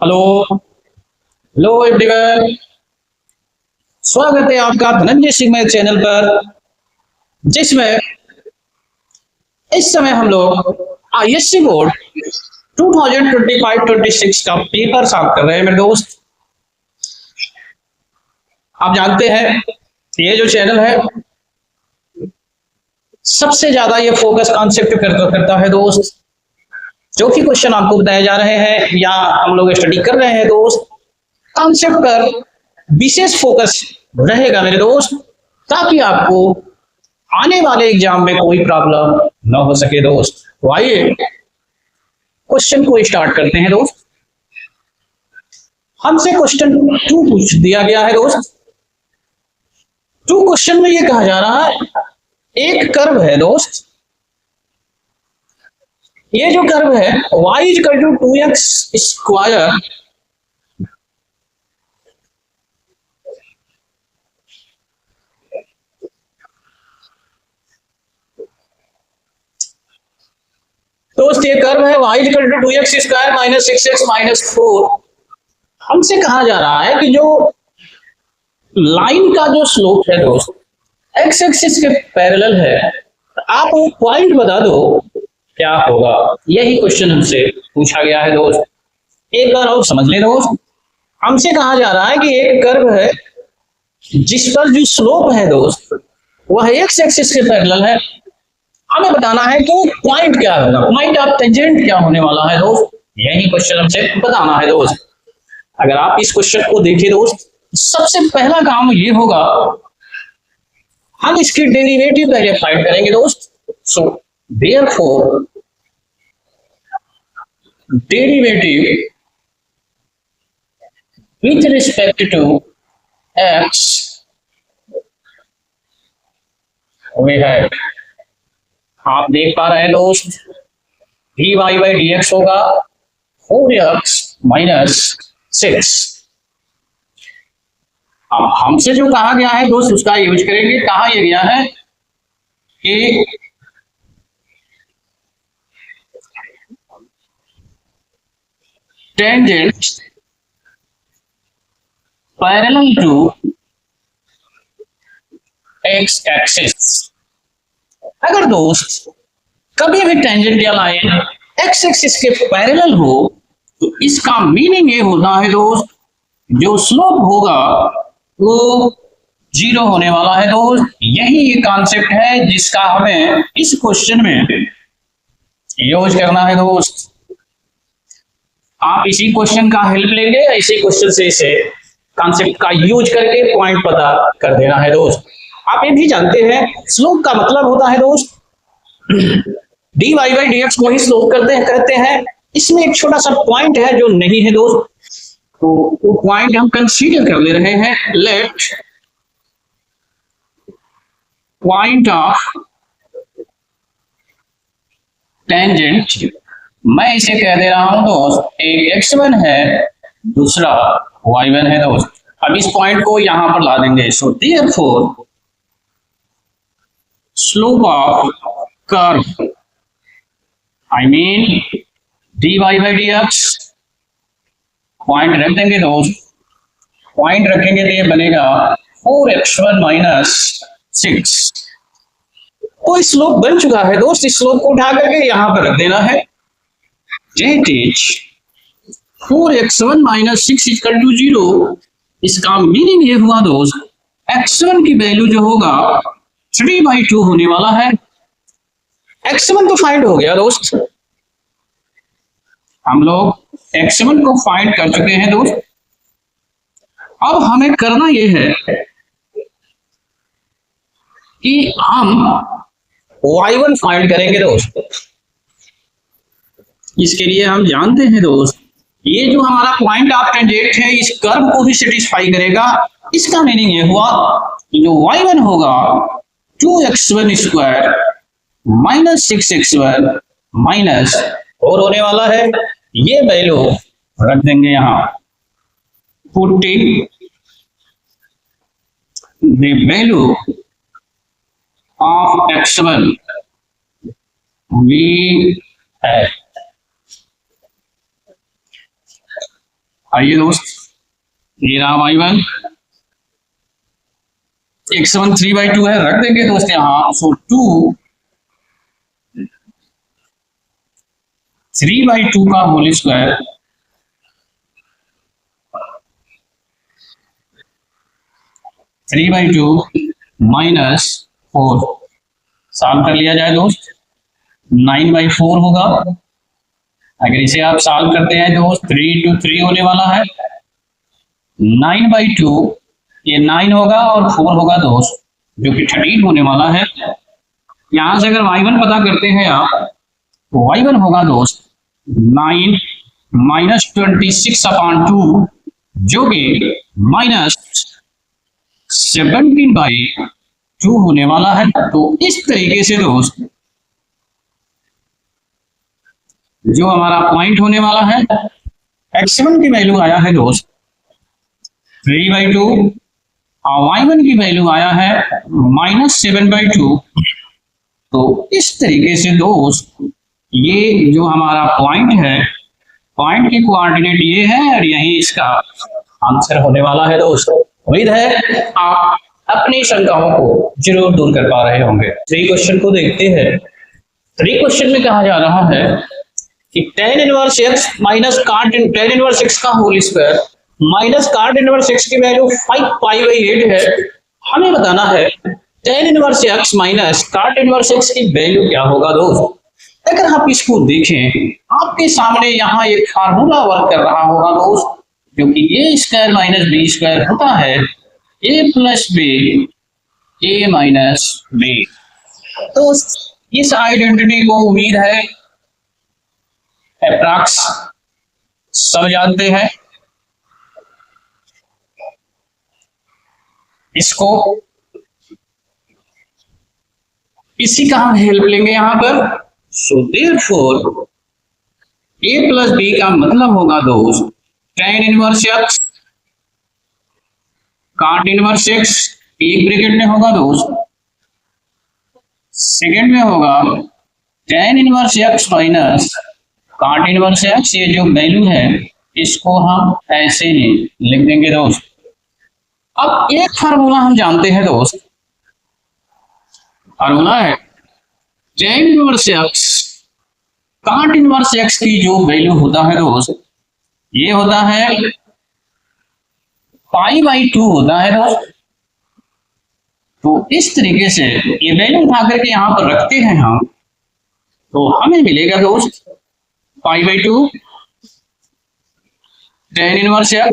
Hello. Hello everyone, स्वागत है आपका धनंजय सिंह मेरे चैनल पर, जिसमें इस समय हम लोग आईएससी बोर्ड 2025-26 का पेपर सॉल्व कर रहे हैं मेरे दोस्त। आप जानते हैं ये जो चैनल है सबसे ज्यादा ये फोकस कॉन्सेप्ट करता है दोस्त। जो भी क्वेश्चन आपको बताए जा रहे हैं या हम लोग स्टडी कर रहे हैं दोस्त, कॉन्सेप्ट पर विशेष फोकस रहेगा मेरे दोस्त, ताकि आपको आने वाले एग्जाम में कोई प्रॉब्लम न हो सके दोस्त। तो आइए क्वेश्चन को स्टार्ट करते हैं दोस्त। हमसे क्वेश्चन 2 पूछ दिया गया है दोस्त। 2 क्वेश्चन में ये कहा जा रहा है, एक कर्व है दोस्त। ये जो कर्व है y equal to 2x square दोस्त, ये कर्व है y equal to 2x square minus 6x minus 4। हमसे कहा जा रहा है कि जो लाइन का जो स्लोप है दोस्त x एक्सिस के पैरेलल है, आप वो पॉइंट बता दो क्या होगा। यही क्वेश्चन हमसे पूछा गया है दोस्त। एक बार और समझ ले दोस्त। हमसे कहा जा रहा है कि एक कर्व है जिस पर जो स्लोप है दोस्त वह x एक्सिस के पैरेलल है। हमें बताना है कि पॉइंट क्या होगा, पॉइंट ऑफ टेंजेंट क्या होने वाला है दोस्त। यही क्वेश्चन हमसे बताना है दोस्त। अगर आप इस क्वेश्चन को देखिए दोस्त, सबसे पहला काम ये होगा, हम इसकी डेरिवेटिव पहले फाइंड करेंगे दोस्त। So therefore derivative with respect to x we have, आप देख पा रहे हैं दोस्त, dy बाई dx होगा 4x माइनस 6। अब हमसे जो कहा गया है दोस्त उसका यूज करेंगे। कहा यह गया है कि tangent parallel to x axis. अगर दोस्त कभी भी टेंजेंट या लाइन x एक्सिस के पैरेलल हो तो इसका मीनिंग ये होता है दोस्त, जो स्लोप होगा वो 0 होने वाला है दोस्त। यही ये कॉन्सेप्ट है जिसका हमें इस क्वेश्चन में यूज करना है दोस्त। आप इसी क्वेश्चन का हेल्प लेंगे, इसी क्वेश्चन से इसे कॉन्सेप्ट का यूज करके पॉइंट पता कर देना है दोस्त। आप ये भी जानते हैं स्लोप का मतलब होता है दोस्त dy बाई dx को ही स्लोप कहते हैं। इसमें एक छोटा सा पॉइंट है जो नहीं है दोस्त, तो वो पॉइंट हम कंसीडर कर ले रहे हैं। लेट पॉइंट ऑफ टेंजेंट, मैं इसे कह दे रहा हूं दोस्त, एक x1 है दूसरा y1 है दोस्त। अब इस पॉइंट को यहां पर ला देंगे। So therefore slope of curve, I mean dy by dx, point रख देंगे दोस्त। पॉइंट रखेंगे तो ये बनेगा 4x1 माइनस 6। तो स्लोप बन चुका है दोस्त। इस स्लोप को उठा करके यहां पर रख देना है। That is 4x1 minus 6 equal to 0। इसका मीनिंग ये हुआ दोस्त, x1 की वैल्यू जो होगा 3/2 होने वाला है। x1 तो फाइंड हो गया दोस्त, हम लोग x1 को फाइंड कर चुके हैं दोस्त। अब हमें करना यह है कि हम y1 फाइंड करेंगे दोस्त। इसके लिए हम जानते हैं दोस्त, ये जो हमारा पॉइंट ऑफ टेंजेंट है इस कर्व को भी सेटिस्फाई करेगा। इसका मीनिंग ये हुआ कि जो y1 होगा 2x1 square minus 6x1 minus 4 होने वाला है। ये वैल्यू रख देंगे यहां, putting the value of x1 we है। आइए दोस्त, ये रहा y1, x1 3/2 है, रख देंगे दोस्त यहाँ। सो 2 3/2 का होल स्क्वायर माइनस 4 सॉल्व कर लिया जाए दोस्त, 9/4 होगा। अगर इसे आप सॉल्व करते हैं दोस्त 3 into 3 होने वाला है, 9/2 ये 9 होगा और 4 होगा दोस्त, जो कि 13 होने वाला है। यहां से अगर y1 पता करते हैं आप, तो y1 होगा दोस्त 9 माइनस 26/2, जो कि माइनस 17/2 होने वाला है। तो इस तरीके से दोस्त जो हमारा पॉइंट होने वाला है, x1 की वैल्यू आया है दोस्त 3/2 और y1 की वैल्यू आया है माइनस 7/2। तो इस तरीके से दोस्त ये जो हमारा पॉइंट है, पॉइंट की कोऑर्डिनेट ये है और यही इसका आंसर होने वाला है दोस्त। उम्मीद है आप अपनी शंकाओं को जरूर दूर कर पा रहे होंगे। 3 क्वेश्चन को देखते हैं। 3 क्वेश्चन में कहा जा रहा है कि tan inverse x minus cot tan inverse x का whole square minus cot inverse x की वैल्यू 5π/8 है। हमें बताना है tan inverse x minus cot inverse x की वैल्यू क्या होगा दोस्त। अगर आप इसको देखें, आपके सामने यहाँ एक फार्मूला वर्क कर रहा होगा दोस्त, जो कि a square minus b square होता है a plus b a minus b. तो इस आइडेंटिटी को उम्मीद है अप्रॉक्स सब जानते हैं। इसको इसी का हम हेल्प लेंगे यहाँ पर। So therefore a plus b का मतलब होगा दोस्त tan inverse x cot inverse x, एक ब्रैकेट में होगा दोस्त, सेकेंड में होगा tan inverse x minus cot inverse x। ये जो वैल्यू है इसको हम ऐसे ही लिख देंगे दोस्त। अब एक फार्मूला हम जानते हैं दोस्त, फार्मूला है tan inverse x cot inverse x की जो वैल्यू होता है दोस्त, ये होता है π/2 होता है दोस्त। तो इस तरीके से ये वैल्यू उठा करके यहां पर रखते हैं हम, तो हमें मिलेगा दोस्त π/2 tan inverse x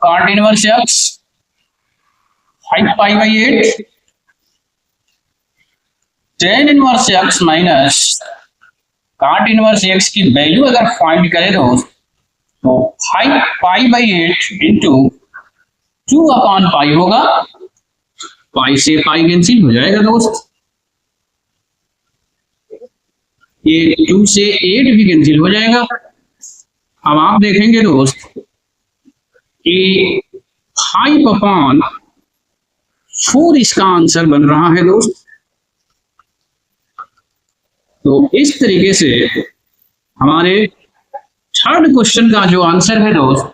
cot inverse x 5π/8 tan inverse x minus cot inverse x की वैल्यू अगर फाइंड करें दोस्त, तो 5π/8 इंटू 2/π होगा। पाई से पाई कैंसिल हो जाएगा दोस्त, ये 2 से 8 भी कैंसिल हो जाएगा। अब आप देखेंगे दोस्त कि 5/4 इसका आंसर बन रहा है दोस्त। तो इस तरीके से हमारे थर्ड क्वेश्चन का जो आंसर है दोस्त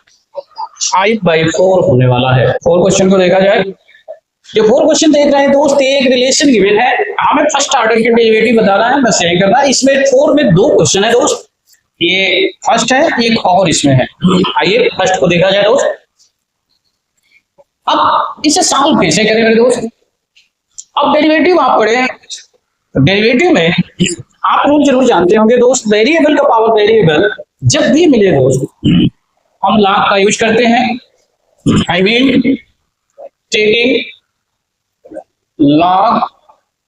5/4 होने वाला है। 4 क्वेश्चन को देखा जाए, जो 4 क्वेश्चन देख रहे हैं दोस्त, एक रिलेशन गिवन है, हमें फर्स्ट ऑर्डर के डेरिवेटिव बताना है, बस यही करना है। इसमें 4 में 2 क्वेश्चन है दोस्त, ये फर्स्ट है, एक और इसमें है। आइए फर्स्ट को देखा जाए दोस्त। अब इसे सॉल्व कैसे करें मेरे दोस्त। अब डेरिवेटिव आप पढ़े, डेरिवेटिव में आप रूल जरूर जानते होंगे दोस्त, वेरिएबल का पावर वेरिएबल जब भी मिले दोस्त हम लॉग का यूज करते हैं। I mean taking log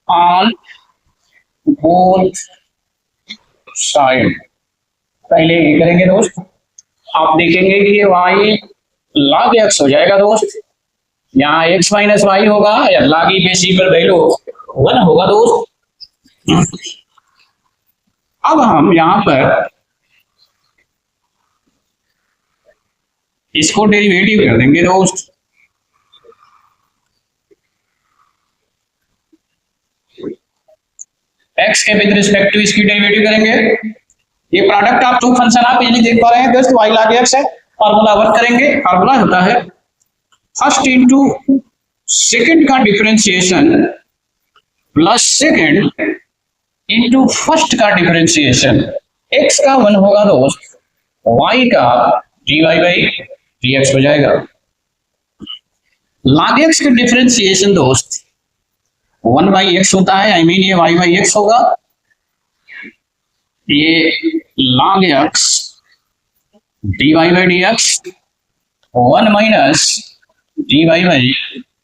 on both side. पहले ये करेंगे दोस्त, आप देखेंगे कि ये y log x हो जाएगा दोस्त, यहाँ x माइनस वाई होगा या log e बेसिस पर वैल्यू 1 होगा दोस्त। अब हम यहां पर इसको डेरिवेटिव कर देंगे दोस्त। x के विद रिस्पेक्ट टू इसकी डेरिवेटिव करेंगे, ये प्रोडक्ट ऑफ टू फंक्शन आप इजीली देख पा रहे हैं दोस्त, y log x है। फॉर्मूला वर्क करेंगे, फॉर्मूला होता है फर्स्ट इंटू सेकंड का differentiation plus second into first का डिफरेंशिएशन। x का 1 होगा दोस्त, y का dy बाई dx हो जाएगा। log x का डिफरेंशिएशन दोस्त 1 बाई एक्स होता है, आई मीन ये y बाई एक्स होगा। ये log x dy by dx 1 minus dy by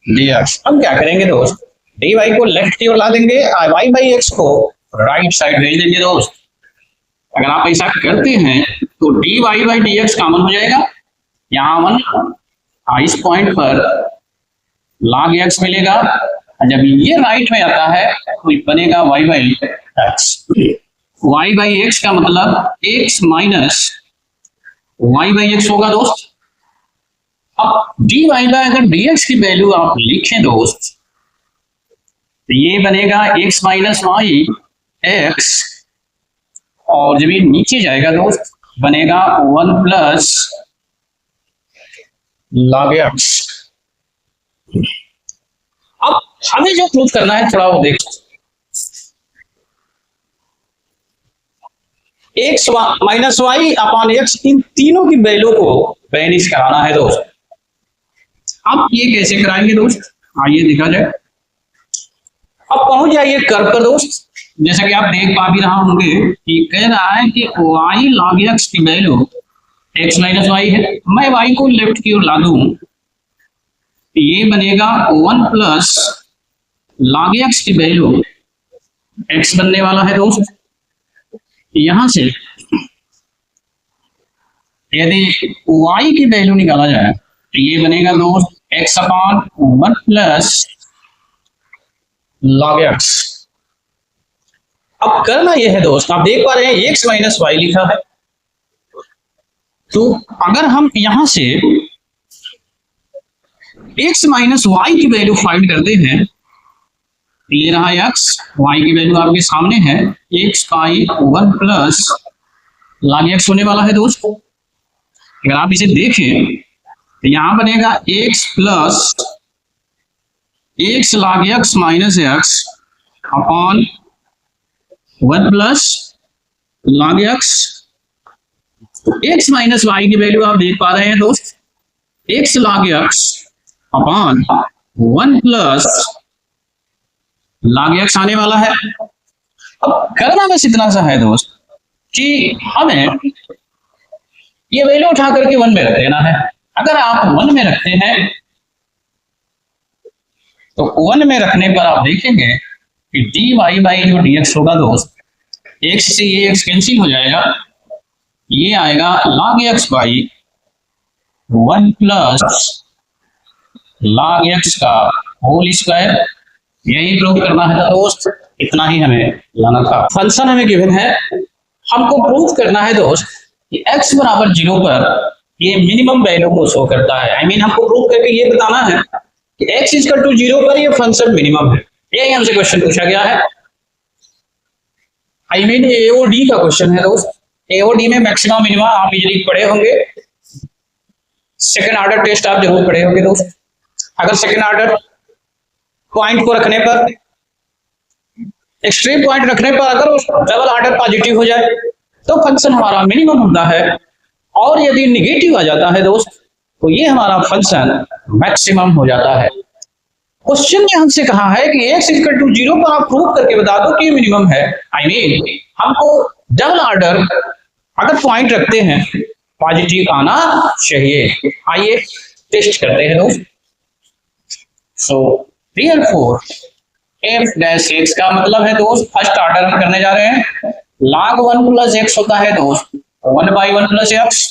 dx। हम क्या करेंगे दोस्त, dy को लेफ्ट की ओर ला देंगे, y बाई x को राइट साइड भेज देंगे दोस्त। अगर आप ऐसा करते हैं तो dy बाई dx कॉमन हो जाएगा, यहाँ 1 इस पॉइंट पर log x मिलेगा। जब ये राइट में आता है तो बनेगा y by x। y by x का मतलब x minus y by x होगा दोस्त। अब dy बाई अगर dx की वैल्यू आप लिखें दोस्त तो ये बनेगा x माइनस वाई एक्स, और जब ये नीचे जाएगा दोस्त बनेगा 1 प्लस log x। अब हमें जो प्रूव करना है थोड़ा वो देखो, x minus Y upon X, इन तीनों की वैल्यू को वैनिश कराना है दोस्त। अब ये कैसे कराएंगे दोस्त, आइए देखा जाए। अब पहुंच जाइए कर्व पर दोस्त, जैसा कि आप देख पा भी रहा होंगे कि कह रहा है कि y log x की वैल्यू x माइनस वाई है। मैं y को लेफ्ट की ओर ला दूं, ये बनेगा 1 प्लस log x की वैल्यू x बनने वाला है दोस्त। यहां से यदि y की वैल्यू निकाला जाए तो ये बनेगा दोस्त x upon 1 plus log x। अब करना यह है दोस्त, आप देख पा रहे हैं x माइनस वाई लिखा है, तो अगर हम यहां से x माइनस वाई की वैल्यू फाइंड करते हैं, ये रहा x, y की वैल्यू आपके सामने है, x by 1 plus log x होने वाला है दोस्त। अगर आप इसे देखें तो यहां बनेगा x plus x log x minus x upon 1 plus log x। x minus y की वैल्यू आप देख पा रहे हैं दोस्त, x log x upon 1 plus log x आने वाला है। अब करना बस इतना सा है दोस्त कि हमें ये वैल्यू उठा करके 1 में रख देना है। अगर आप 1 में रखते हैं तो 1 में रखने पर आप देखेंगे कि dy बाई जो dx होगा दोस्त, x से ये x कैंसिल हो जाएगा, ये आएगा log x by 1 plus log x का होल स्क्वायर। यही प्रूव करना है दोस्त, इतना ही हमें लाना था। फंक्शन हमें गिवन है, हमको प्रूव करना है दोस्त कि x बराबर 0 पर ये मिनिमम वैल्यू को शो करता है। आई मीन हमको प्रूव करके ये बताना है कि x इक्वल टू 0 पर ये फंक्शन मिनिमम है। यही हमसे क्वेश्चन पूछा गया है। आई मीन AOD का क्वेश्चन है दोस्त। AOD में मैक्सिमम मिनिमम आप इजीली पढ़े होंगे, सेकंड ऑर्डर टेस्ट आप जरूर पढ़े होंगे दोस्त। अगर सेकंड ऑर्डर पॉइंट को रखने पर, एक्सट्रीम पॉइंट रखने पर अगर डबल ऑर्डर पॉजिटिव हो जाए तो फंक्शन हमारा मिनिमम होता है, और यदि निगेटिव आ जाता है दोस्त तो ये हमारा फंक्शन मैक्सिमम हो जाता है। क्वेश्चन ने हमसे कहा है कि x इक्वल टू 0 पर आप प्रूव करके बता दो कि ये मिनिमम है। आई मीन हमको डबल ऑर्डर अगर पॉइंट रखते हैं पॉजिटिव आना चाहिए। आइए टेस्ट करते हैं दोस्त। सो therefore f डैश x का मतलब है दोस्त, फर्स्ट ऑर्डर हम करने जा रहे हैं। log 1 प्लस x होता है दोस्त 1 बाई 1 प्लस x।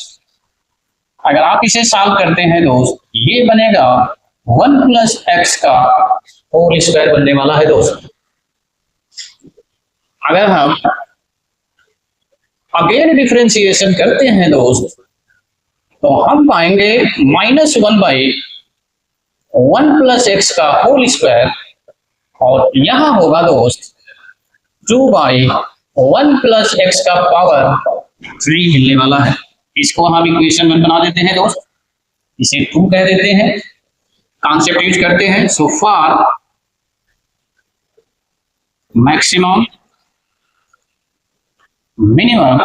अगर आप इसे सॉल्व करते हैं दोस्त ये बनेगा 1 प्लस x का होल स्क्वायर बनने वाला है दोस्त। अगर हम अगेन डिफरेंशिएशन करते हैं दोस्त तो हम पाएंगे -1 बाई 1 प्लस एक्स का होल स्क्वायर, और यहां होगा दोस्त 2 बाई 1 प्लस एक्स का पावर 3 मिलने वाला है। इसको हम इक्वेशन 1 बना देते हैं दोस्त, इसे 2 कह देते हैं, कॉन्सेप्ट यूज करते हैं। So for maximum minimum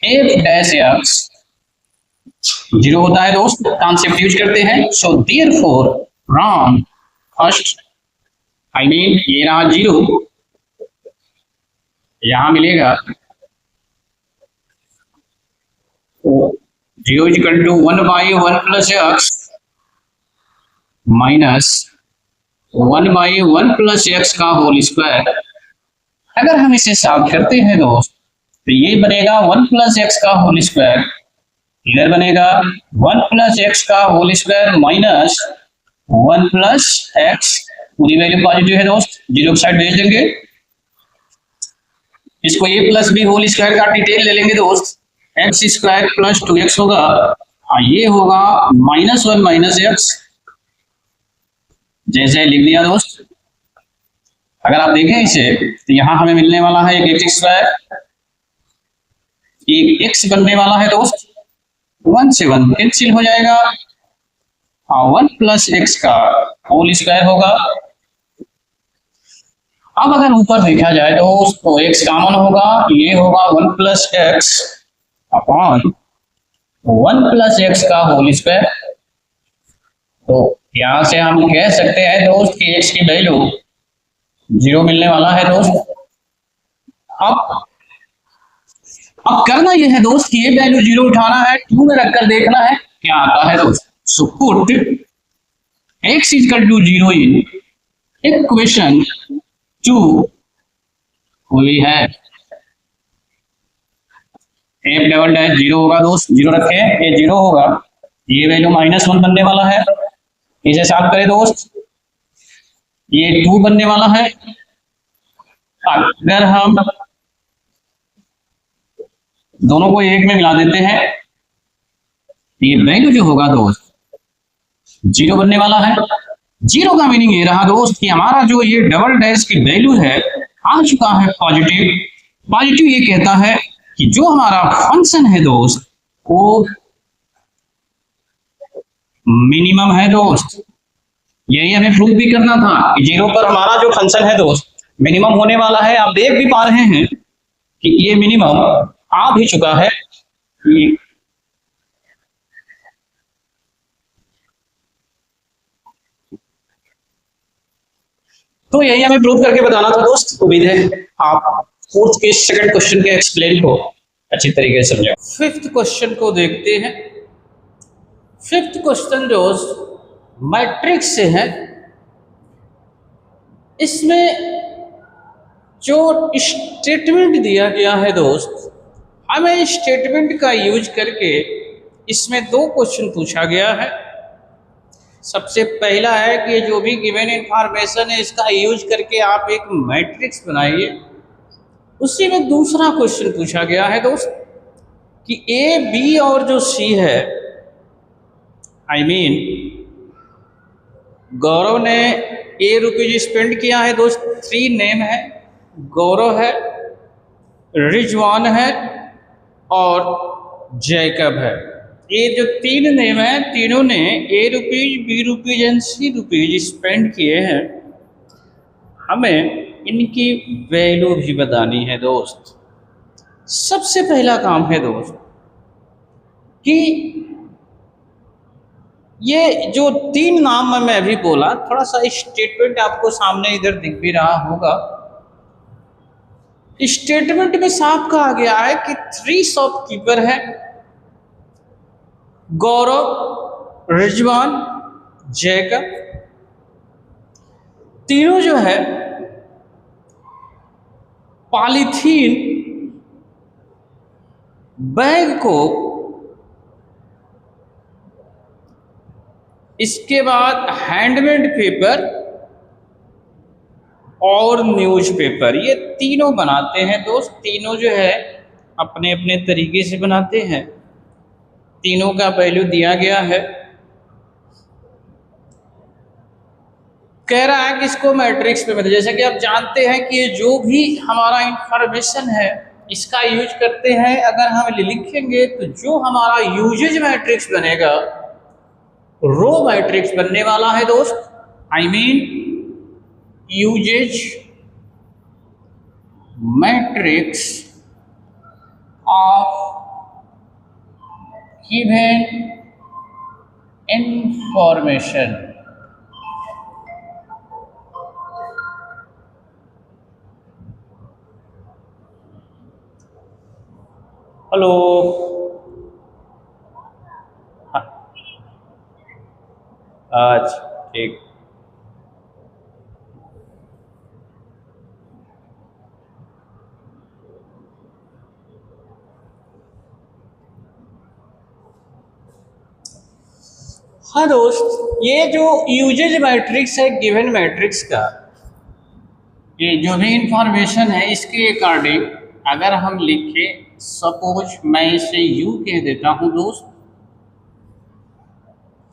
F dash X 0 होता है दोस्त, कॉन्सेप्ट यूज करते हैं। So therefore from first I mean ये रहा 0, यहां मिलेगा तो 0 equal to 1 by 1 plus X minus 1 by 1 plus x का होल स्क्वायर। अगर हम इसे सॉल्व करते हैं दोस्त तो ये बनेगा 1 प्लस एक्स का होल स्क्वायर, इधर बनेगा 1 प्लस एक्स का whole square minus 1 plus x, पूरी वैल्यू पॉजिटिव है दोस्त, 0 की साइड भेज देंगे। इसको a plus b whole square का डिटेल ले लेंगे दोस्त, एक्स स्क्वायर प्लस 2x होगा, ये होगा -1 माइनस एक्स, जैसे लिख दिया दोस्त। अगर आप देखें इसे तो यहां हमें मिलने वाला है एक एक्स स्क्वायर, एक एक्स बनने वाला है दोस्त, 1 से 1 कैंसिल हो जाएगा, 1 प्लस एक्स का होल स्क्वायर होगा। अब अगर ऊपर देखा जाए तो x कॉमन होगा, ये होगा 1 plus x upon 1 plus x का होल स्क्वायर। तो यहां से हम कह सकते हैं दोस्त कि x की वैल्यू 0 मिलने वाला है दोस्त। अब करना यह है दोस्त कि ये वैल्यू 0 उठाना है, 2 में रखकर देखना है क्या आता है दोस्त। So put x equal to 0 in equation 2 हुई है, एफ डबल डैश 0 होगा दोस्त, 0 रखे, ये 0 होगा, ये वैल्यू -1 बनने वाला है, इसे सॉल्व करें दोस्त, ये 2 बनने वाला है। अगर हम दोनों को एक में मिला देते हैं ये वैल्यू जो होगा दोस्त 0 बनने वाला है। 0 का मीनिंग ये रहा दोस्त कि हमारा जो ये डबल डैश की वैल्यू है आ चुका है पॉजिटिव। पॉजिटिव ये कहता है कि जो हमारा फंक्शन है दोस्त वो मिनिमम है दोस्त, यही हमें प्रूव भी करना था कि 0 पर हमारा जो फंक्शन है दोस्त मिनिमम होने वाला है। आप देख भी पा रहे हैं कि ये मिनिमम आ भी चुका है। तो यही हमें प्रूव करके बताना था दोस्त। उम्मीद है आप फोर्थ के सेकंड क्वेश्चन के एक्सप्लेन को अच्छी तरीके से समझे। फिफ्थ क्वेश्चन को देखते हैं। फिफ्थ क्वेश्चन दोस्त मैट्रिक्स से है। इसमें जो स्टेटमेंट दिया गया है दोस्त, हमें स्टेटमेंट का यूज करके इसमें 2 क्वेश्चन पूछा गया है। सबसे पहला है कि जो भी गिवन इंफॉर्मेशन है इसका यूज करके आप एक मैट्रिक्स बनाइए। उसी में दूसरा क्वेश्चन पूछा गया है दोस्त कि ए बी और जो सी है, आई मीन गौरव ने ₹8 स्पेंड किया है दोस्त, 3 नेम है, गौरव है, रिजवान है और जैकब है। ये जो 3 नेम है तीनों ने ₹, ₹B एंड ₹C स्पेंड किए हैं। हमें इनकी वैल्यू भी बतानी है दोस्त। सबसे पहला काम है दोस्त कि ये जो 3 नाम मैं अभी बोला, थोड़ा सा स्टेटमेंट आपको सामने इधर दिख भी रहा होगा। स्टेटमेंट में साफ कहा गया है कि 3 शॉपकीपर है, गौरव, रिजवान, जैकब। तीनों जो है पॉलीथीन बैग को, इसके बाद हैंडमेड पेपर और न्यूज़पेपर, ये तीनों बनाते हैं दोस्त। तीनों जो है अपने अपने तरीके से बनाते हैं। तीनों का वैल्यू दिया गया है। कह रहा है कि इसको मैट्रिक्स पे मतलब, जैसे कि आप जानते हैं कि ये जो भी हमारा इंफॉर्मेशन है इसका यूज करते हैं। अगर हम लिखेंगे तो जो हमारा यूजेज मैट्रिक्स बनेगा रो मैट्रिक्स बनने वाला है दोस्त। I mean uses matrix of given information. Hello, आज ठीक। हाँ दोस्त, ये जो यूजेज मैट्रिक्स है गिवन मैट्रिक्स का, ये जो भी इंफॉर्मेशन है इसके अकॉर्डिंग अगर हम लिखे, सपोज मैं इसे यू कह देता हूं दोस्त,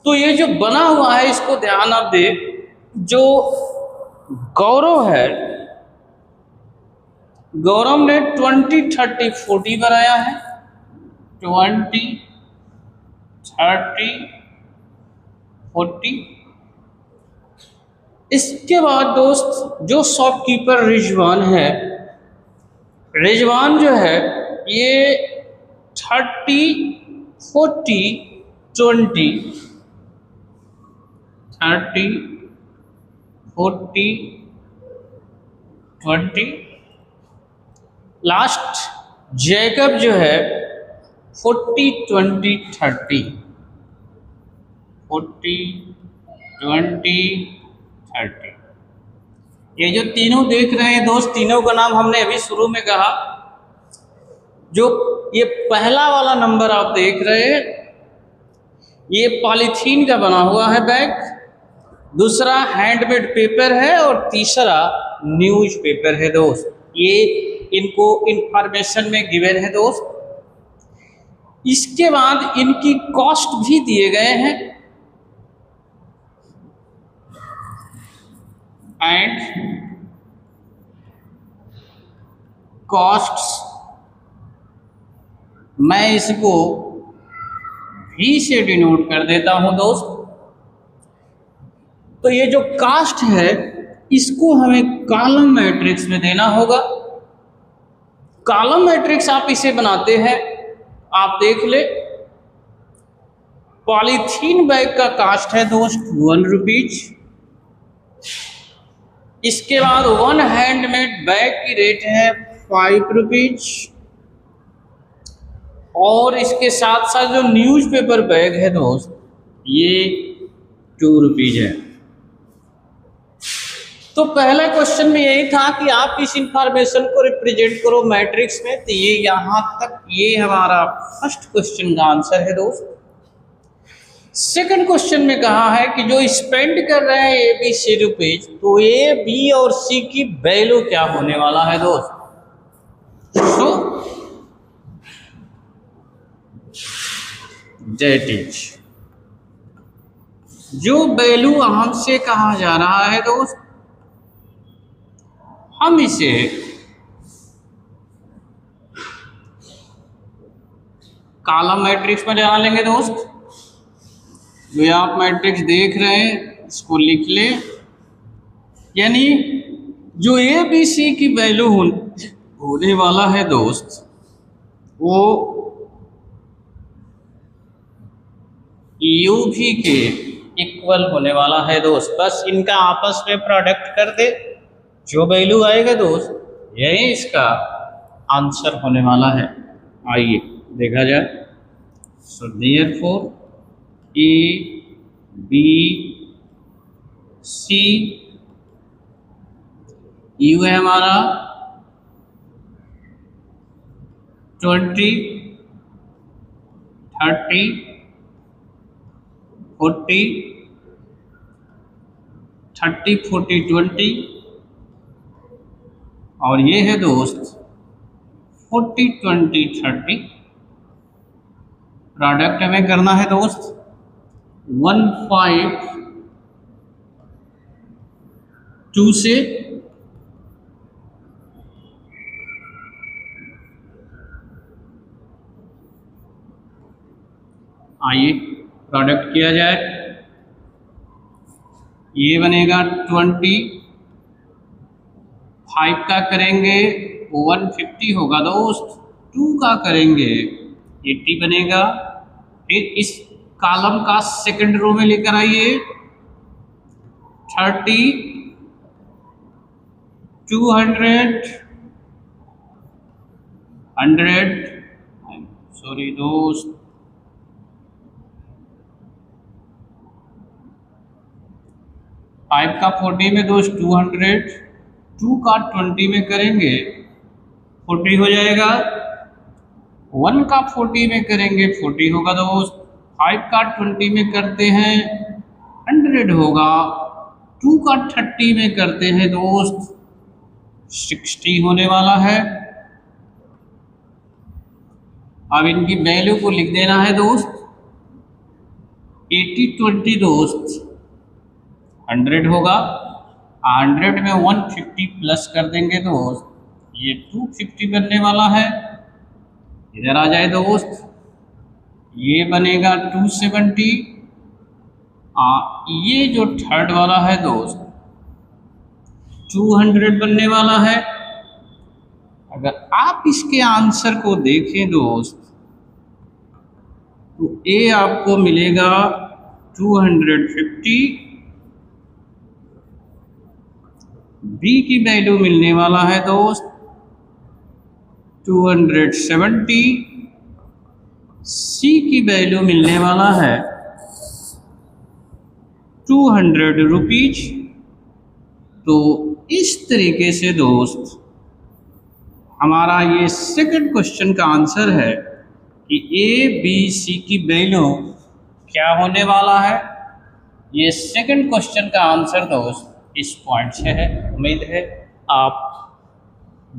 तो ये जो बना हुआ है इसको ध्यान आप दे। जो गौरव है, गौरव ने 20, 30, 40 बनाया है। 20, 30, 40। इसके बाद दोस्त जो शॉपकीपर रिजवान है, रिजवान जो है ये 30, 40, 20, 30, 40, 20। लास्ट जैकब जो है 40, 20, 30, 40, 20, 30। ये जो तीनों देख रहे हैं दोस्त, तीनों का नाम हमने अभी शुरू में कहा। जो ये पहला वाला नंबर आप देख रहे हैं ये पॉलीथीन का बना हुआ है बैग, दूसरा हैंडमेड पेपर है और तीसरा न्यूज पेपर है दोस्त। ये इनको इंफॉर्मेशन में गिवन है दोस्त। इसके बाद इनकी कॉस्ट भी दिए गए हैं एंड कॉस्ट्स मैं इसको भी से डिनोट कर देता हूं दोस्त। तो ये जो कास्ट है इसको हमें कॉलम मैट्रिक्स में देना होगा। कॉलम मैट्रिक्स आप इसे बनाते हैं, आप देख ले। पॉलीथीन बैग का कास्ट है दोस्त 1 रुपीज। इसके बाद 1 हैंडमेड बैग की रेट है 5 रुपीज। और इसके साथ साथ जो न्यूज़पेपर बैग है दोस्त ये 2 रुपीज है। तो पहला क्वेश्चन में यही था कि आप इस इंफॉर्मेशन को रिप्रेजेंट करो मैट्रिक्स में। तो ये यहाँ तक ये हमारा फर्स्ट क्वेश्चन का आंसर है दोस्त। सेकंड क्वेश्चन में कहा है कि जो स्पेंड कर रहे हैं ए बी सी रुपीज, तो ए बी और सी की वैल्यू क्या होने वाला है दोस्त। तो दैट इज जो वैल्यू हमसे कहा जा रहा है दोस्त, हम इसे कॉलम मैट्रिक्स में डाल लेंगे दोस्त। जो आप मैट्रिक्स देख रहे हैं इसको लिख ले, यानी जो ए बी सी की वैल्यू होने वाला है दोस्त वो यू भी के इक्वल होने वाला है दोस्त। बस इनका आपस में प्रोडक्ट कर दे, जो वैल्यू आएगा दोस्त यही इसका आंसर होने वाला है। आइए देखा जाए। So therefore A B C, u है हमारा 20, 30, 40, 30, 40, 20 और ये है दोस्त 40, 20, 30। प्रोडक्ट हमें करना है दोस्त 1, 5, 2 से आइए प्रोडक्ट किया जाए। ये बनेगा 20, 5 का करेंगे 150 होगा दोस्त, 2 का करेंगे 80 बनेगा। फिर इस कॉलम का सेकंड रो में लेकर आइए 30, 200, 100, सॉरी दोस्त, 5 का 40 में दोस्त 200, 2 का 20 में करेंगे 40 हो जाएगा, 1 का 40 में करेंगे 40 होगा दोस्त, 5 का 20 में करते हैं 100 होगा, 2 का 30 में करते हैं दोस्त 60 होने वाला है। अब इनकी वैल्यू को लिख देना है दोस्त, 80, 20 दोस्त 100 होगा, 100 में 150 प्लस कर देंगे दोस्त, ये 250 बनने वाला है। इधर आ जाए दोस्त, ये बनेगा 270, ये जो थर्ड वाला है दोस्त 200 बनने वाला है। अगर आप इसके आंसर को देखें दोस्त तो ए आपको मिलेगा 250, बी की वैल्यू मिलने वाला है दोस्त 270, सी की वैल्यू मिलने वाला है 200 रुपीज। तो इस तरीके से दोस्त हमारा ये सेकंड क्वेश्चन का आंसर है कि ए बी सी की वैल्यू क्या होने वाला है। ये सेकंड क्वेश्चन का आंसर दोस्त इस पॉइंट से है। उम्मीद है आप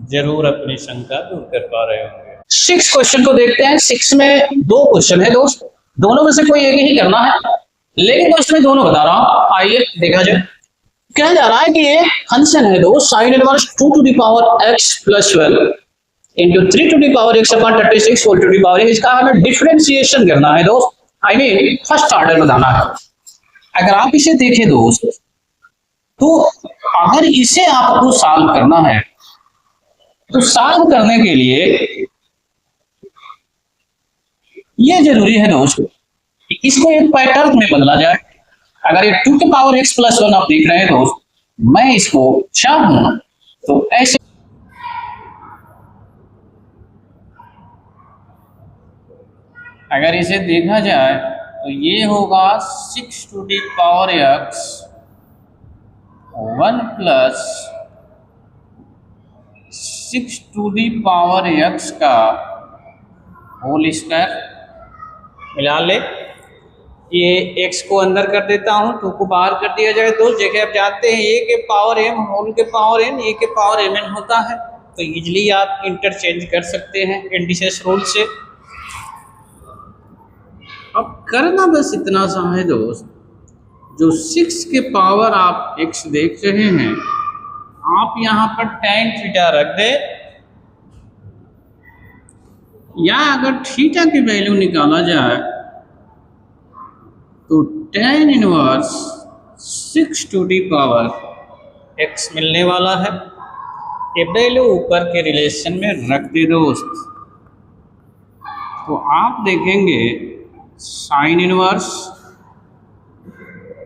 जरूर अपनी शंका दूर कर पा रहे होंगे। 6 क्वेश्चन को देखते हैं। 6 में 2 क्वेश्चन है दोस्त, दोनों में से कोई एक ही करना है, लेकिन दोस्त मैं दोनों बता रहा हूं। आइए देखा जाए। कहा जा रहा है कि ये फंक्शन है दोस्त sine inverse 2 to the power x plus 12 into 3 to the power x upon 36 whole to the power x। इसका हमें डिफरेंशिएशन करना है दोस्त, आई मीन फर्स्ट ऑर्डर बताना है। अगर आप इसे देखें दोस्त तो अगर इसे आपको सॉल्व करना है तो सॉल्व करने के लिए ये जरूरी है दोस्त कि इसको एक पैटर्न में बदला जाए। अगर ये 2 की पावर x प्लस 1 आप देख रहे हैं दोस्त, मैं इसको चाहूं तो ऐसे अगर इसे देखा जाए तो ये होगा 6 to the power x 1 plus 6 to the power x का होल स्क्वायर। मिला ले, ये x को अंदर कर देता हूं, 2 को बाहर कर दिया जाए तो जगह आप जानते हैं a के पावर m होल के पावर n, a के पावर mn होता है, तो इजीली आप इंटरचेंज कर सकते हैं इंडिसेस रूल से। अब करना बस इतना सा है दोस्त, जो 6 के पावर आप x देख रहे हैं आप यहां पर tan थीटा रख दे, या अगर थीटा की वैल्यू निकाला जाए तो tan inverse 6 to the power x मिलने वाला है। ये वैल्यू ऊपर के रिलेशन में रख दे दोस्त, तो आप देखेंगे sign inverse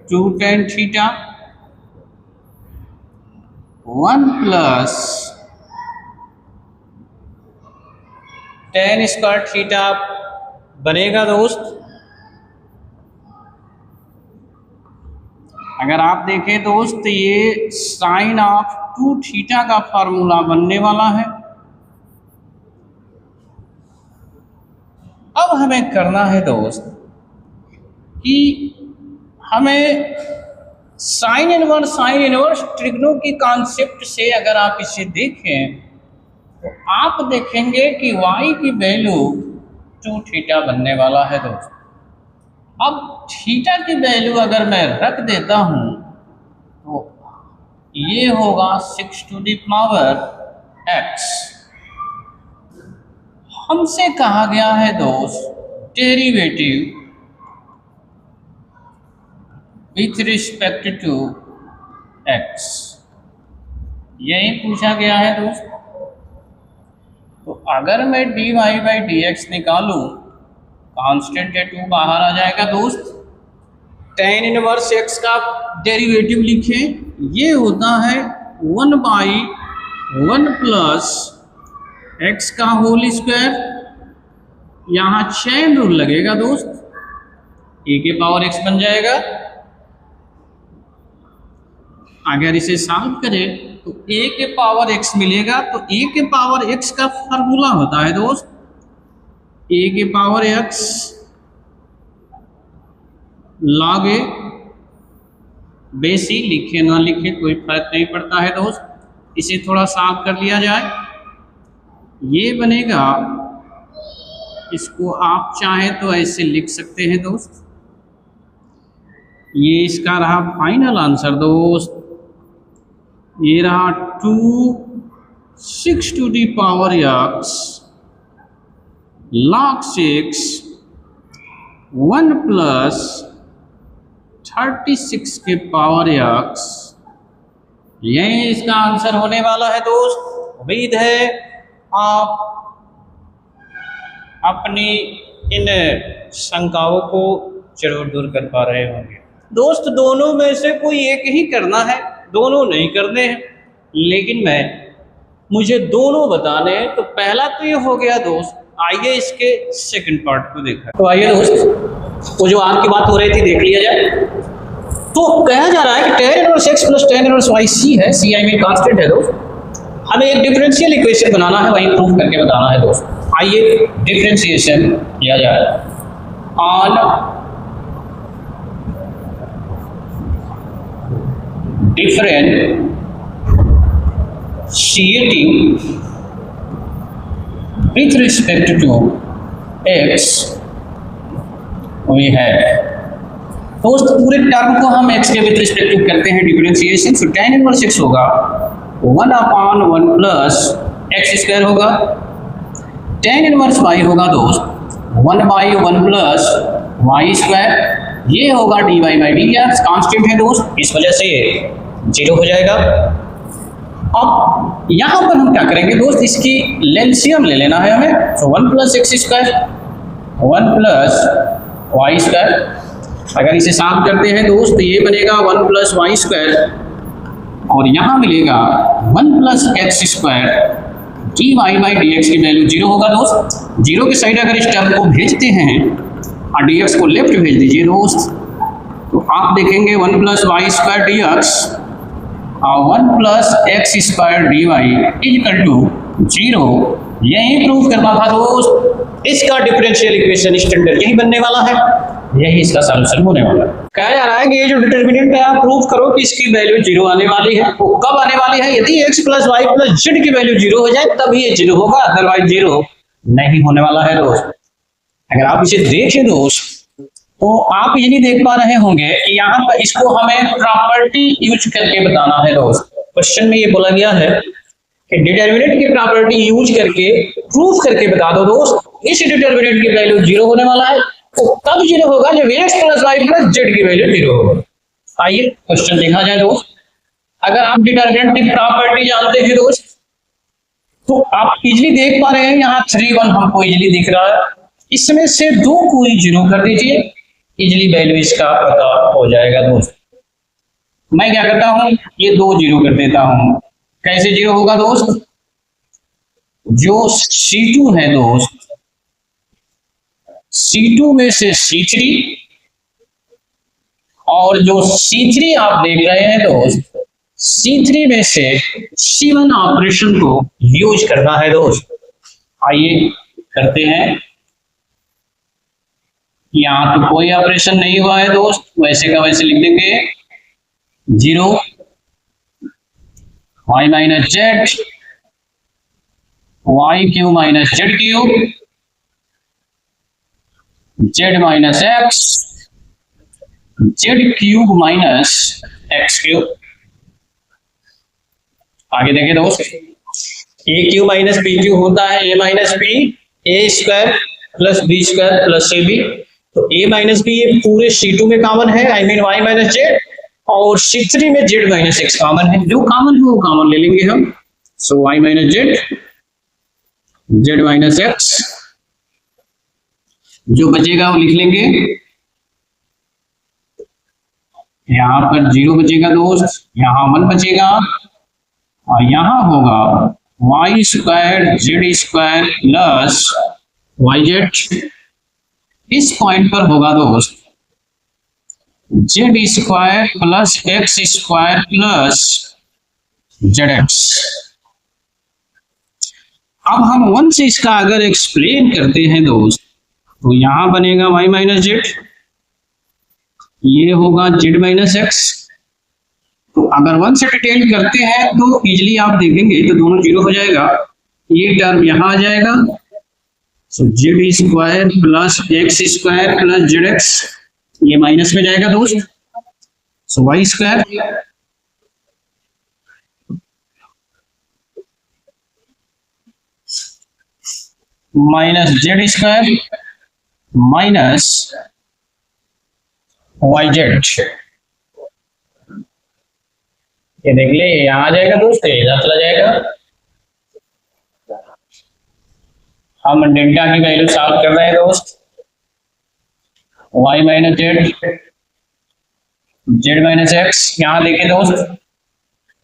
2 tan theta 1 plus tan square theta बनेगा दोस्त। अगर आप देखें दोस्त ये साइन ऑफ 2 थीटा का फार्मूला बनने वाला है। अब हमें करना है दोस्त कि हमें साइन इनवर्स ट्रिग्नो की कॉन्सेप्ट से अगर आप इसे देखें तो आप देखेंगे कि y की वैल्यू 2 थीटा बनने वाला है दोस्त। अब थीटा की वैल्यू अगर मैं रख देता हूं तो ये होगा 6 टू दी पावर x। हमसे कहा गया है दोस्त derivative with respect to x, यही पूछा गया है दोस्त। तो अगर मैं dy बाई डी एक्स निकालूं, कांस्टेंट है 2 बाहर आ जाएगा दोस्त। tan इनवर्स x का डेरिवेटिव लिखें, ये होता है 1 बाई 1 प्लस x का होल स्क्वायर। यहाँ चेन रूल लगेगा दोस्त, a के पावर x बन जाएगा। अगर इसे सॉल्व करें तो a के पावर x मिलेगा। तो a के पावर x का फार्मूला होता है दोस्त a के पावर x log a, बेसी लिखे ना लिखे कोई फर्क नहीं पड़ता है दोस्त। इसे थोड़ा साफ कर लिया जाए, ये बनेगा, इसको आप चाहें तो ऐसे लिख सकते हैं दोस्त। ये इसका रहा फाइनल आंसर दोस्त, ये रहा 2 6 to the power x log 6 1 plus 36 के पावर x, यही इसका आंसर होने वाला है दोस्त। उम्मीद है आप अपनी इन शंकाओं को जरूर दूर कर पा रहे होंगे दोस्त। दोनों में से कोई एक ही करना है, दोनों नहीं करने हैं, लेकिन मुझे दोनों बताने हैं। तो पहला तो ये हो गया दोस्त, आइए इसके सेकंड पार्ट को देखा। तो आइए दोस्त, वो जो आम की बात हो रही थी देख लिया जाए। तो कहा जा रहा है कि tan inverse x plus tan inverse y c है, c आई मीन कांस्टेंट है दोस्त। हमें एक डिफरेंशियल इक्वेशन बनाना है, वही प्रूफ करके बताना है दोस्त। आइए डिफरेंशिएशन किया जाए on differentiating with respect to x we have दोस्त पूरे टर्म को हम x के विथ रिस्पेक्ट टू करते हैं डिफरेंशिएशन। तो tan इनवर्स x होगा 1/1 प्लस एक्स स्क्वायर होगा। tan इनवर्स y होगा दोस्त 1/1 प्लस वाई स्क्वायर, ये होगा dy by d x, constant है दोस्त, इस वजह से ये 0 हो जाएगा। अब यहाँ पर हम क्या करेंगे दोस्त, इसकी एलसीएम ले लेना है हमें। तो 1 plus x square 1 plus y square, अगर इसे साफ करते हैं दोस्त तो ये बनेगा 1 प्लस वाई स्क्वायर, और यहाँ मिलेगा 1 plus x square d y by d x की वैल्यू 0 होगा दोस्त। 0 के साइड अगर इस टर्म को भेजते हैं और डी एक्स को लेफ्ट भेज दीजिए दोस्त, तो आप देखेंगे 1 plus y square d x और 1 plus x square d y equal to 0। यही प्रूफ करना था दोस्त। इसका डिफरेंशियल इक्वेशन स्टैंडर्ड यही बनने वाला है, यही इसका सॉल्यूशन होने वाला है। कहा जा रहा है कि ये जो डिटर्मिनेंट है आप प्रूफ करो कि इसकी वैल्यू 0 आने वाली है। वो कब आने वाली है, यदि x plus y plus z की वैल्यू 0 हो जाए तब ये 0 होगा, अदरवाइज 0 नहीं होने वाला है दोस्त। अगर आप इसे देखें दोस्त तो आप ये नहीं देख पा रहे होंगे कि यहाँ पर इसको हमें प्रॉपर्टी यूज करके बताना है दोस्त। क्वेश्चन में ये बोला गया है कि डिटर्मिनेंट की प्रॉपर्टी यूज करके प्रूफ करके बता दो दोस्त इस डिटर्मिनेंट की वैल्यू 0 होने वाला है। तो कब 0 होगा, जब x plus y plus z की वैल्यू 0 होगा। आइए क्वेश्चन देखा जाए दोस्त। अगर आप डिटर्मिनेंट की प्रॉपर्टी जानते हैं दोस्त तो आप इजिली देख पा रहे हैं, यहाँ 3 1 हमको इजिली दिख रहा है, इसमें से 2 को 0 कर दीजिए, इजिली वैल्यू इसका पता हो जाएगा दोस्त। मैं क्या करता हूं, ये 2 0 कर देता हूं। कैसे 0 होगा दोस्त, जो C2 है दोस्त, C2 में से C3 और जो C3 आप देख रहे हैं दोस्त, C3 में से C1 ऑपरेशन को यूज करना है दोस्त। आइए करते हैं। यहाँ तो कोई ऑपरेशन नहीं हुआ है दोस्त, वैसे का वैसे लिख देंगे 0 y minus Z Y cube minus Z cube Z minus X Z cube minus X cube. आगे देखिए दोस्त, A cube minus B cube होता है A minus B, A square plus B square plus A B. तो a minus B ये पूरे C2 में common है, I mean y minus Z, और C3 में z माइनस एक्स कॉमन है। जो कॉमन है वो कॉमन ले लेंगे हम। सो y minus Z, z minus x, जो बचेगा वो लिख लेंगे। यहां पर 0 बचेगा दोस्त, यहां 1 बचेगा, और यहां होगा y square z square plus y z. इस पॉइंट पर होगा दोस्त z square plus x square plus Z x. अब हम 1 से इसका अगर एक्सप्लेन करते हैं दोस्त, तो यहां बनेगा y माइनस जेड, ये होगा z माइनस एक्स। तो अगर 1 से डिटेल करते हैं तो इजिली आप देखेंगे तो दोनों 0 हो जाएगा, ये टर्म यहां आ जाएगा। So Z square plus x square plus Z X, ये माइनस में जाएगा दोस्त। So Y square minus Z square minus Y Z, ये देख ले यहां आ जाएगा दोस्त, इधर चला जाएगा। हम डेल्टा की वैल्यू सॉल्व कर रहे हैं दोस्त, y minus z, z minus x. यहाँ देखें दोस्त,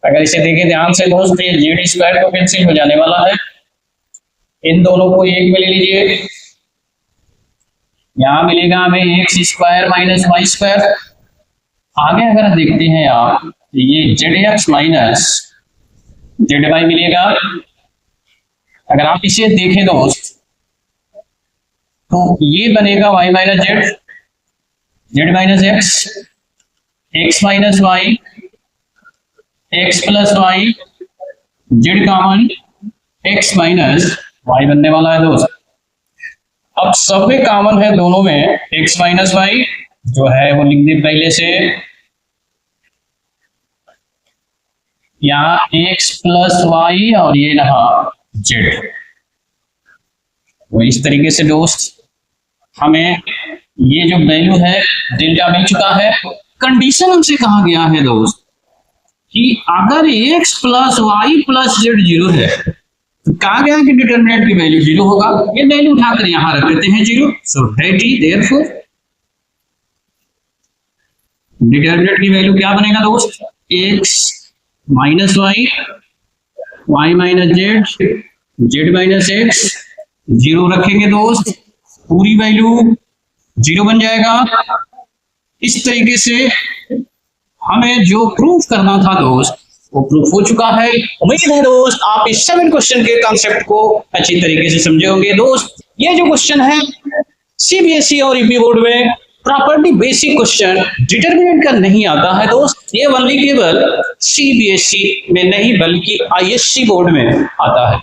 अगर इसे देखें ध्यान से दोस्त, ये जेड स्क्वायर तो कैंसिल हो जाने वाला है, इन दोनों को एक में ले लीजिए। यहाँ मिलेगा हमें x square minus y square. आगे अगर देखते हैं आप, ये z x minus Z y मिलेगा। अगर आप इसे देखें दोस्त, तो ये बनेगा y minus z, z minus x, x minus y, x plus y, z common, x minus y बनने वाला है दोस्त। अब सब में कॉमन है दोनों में x माइनस वाई, जो है वो लिख दे पहले से। यहाँ x प्लस वाई और ये रहा जेड। वो इस तरीके से दोस्त हमें ये जो वैल्यू है डेल्टा मिल चुका है। कंडीशन हमसे कहा गया है दोस्त कि अगर x plus y plus z 0 है, तो कहा गया कि डिटरमिनेंट की वैल्यू 0 होगा। ये वैल्यू उठाकर यहां रख देते हैं 0। So that is therefore determinant की वैल्यू क्या बनेगा दोस्त, x minus y, y minus z, z minus x, 0 रखेंगे दोस्त, पूरी वैल्यू 0 बन जाएगा। इस तरीके से हमें जो प्रूफ करना था दोस्त वो प्रूफ हो चुका है। उम्मीद है दोस्त आप इस 7 क्वेश्चन के कॉन्सेप्ट को अच्छी तरीके से समझे होंगे। दोस्त ये जो क्वेश्चन है सीबीएसई और यूपी बोर्ड में प्रॉपर्टी बेसिक क्वेश्चन डिटरमिनेंट का नहीं आता है दोस्त। ये ओनली केवल सीबीएसई में नहीं बल्कि आईएससी बोर्ड में आता है।